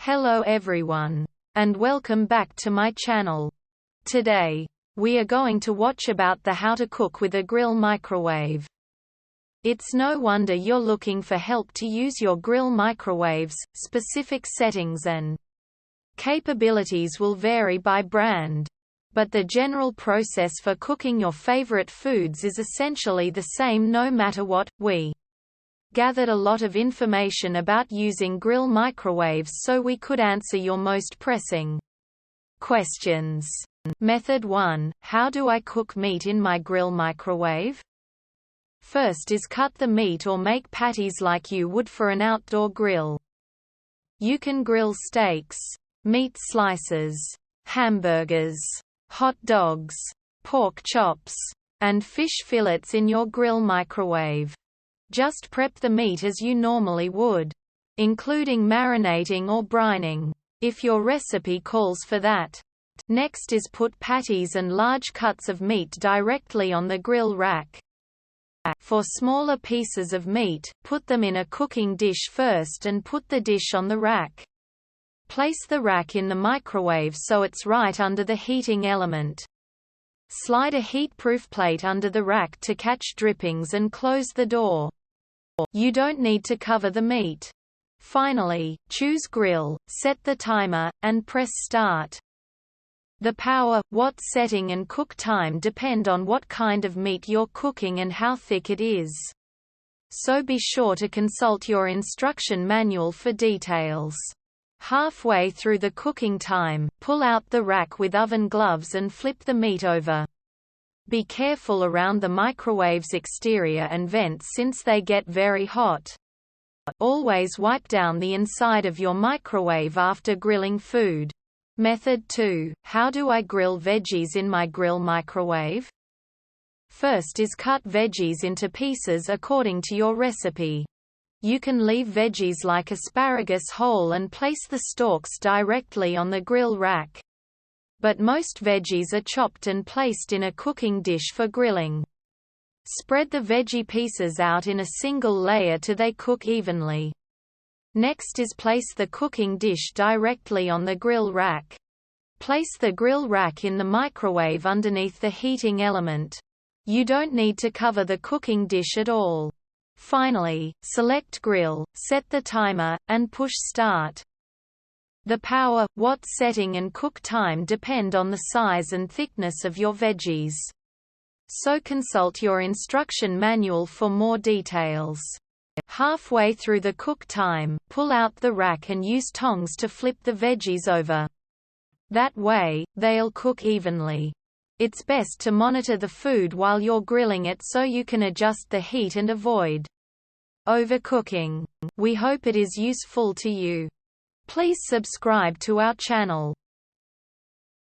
Hello everyone, and welcome back to my channel. Today, we are going to watch about the how to cook with a grill microwave. It's no wonder you're looking for help to use your grill microwave's specific settings and capabilities will vary by brand. But the general process for cooking your favorite foods is essentially the same no matter what. We gathered a lot of information about using grill microwaves so we could answer your most pressing questions. Method 1. How do I cook meat in my grill microwave? First is cut the meat or make patties like you would for an outdoor grill. You can grill steaks, meat slices, hamburgers, hot dogs, pork chops, and fish fillets in your grill microwave. Just prep the meat as you normally would, including marinating or brining, if your recipe calls for that. Next is put patties and large cuts of meat directly on the grill rack. For smaller pieces of meat, put them in a cooking dish first and put the dish on the rack. Place the rack in the microwave so it's right under the heating element. Slide a heat-proof plate under the rack to catch drippings and close the door. You don't need to cover the meat. Finally, choose grill, set the timer, and press start. The power, watt setting and cook time depend on what kind of meat you're cooking and how thick it is. So be sure to consult your instruction manual for details. Halfway through the cooking time, pull out the rack with oven gloves and flip the meat over. Be careful around the microwave's exterior and vents since they get very hot. Always wipe down the inside of your microwave after grilling food. Method 2. How do I grill veggies in my grill microwave? First is cut veggies into pieces according to your recipe. You can leave veggies like asparagus whole and place the stalks directly on the grill rack. But most veggies are chopped and placed in a cooking dish for grilling. Spread the veggie pieces out in a single layer till they cook evenly. Next is place the cooking dish directly on the grill rack. Place the grill rack in the microwave underneath the heating element. You don't need to cover the cooking dish at all. Finally, select grill, set the timer, and push start. The power, watt setting and cook time depend on the size and thickness of your veggies. So consult your instruction manual for more details. Halfway through the cook time, pull out the rack and use tongs to flip the veggies over. That way, they'll cook evenly. It's best to monitor the food while you're grilling it so you can adjust the heat and avoid overcooking. We hope it is useful to you. Please subscribe to our channel.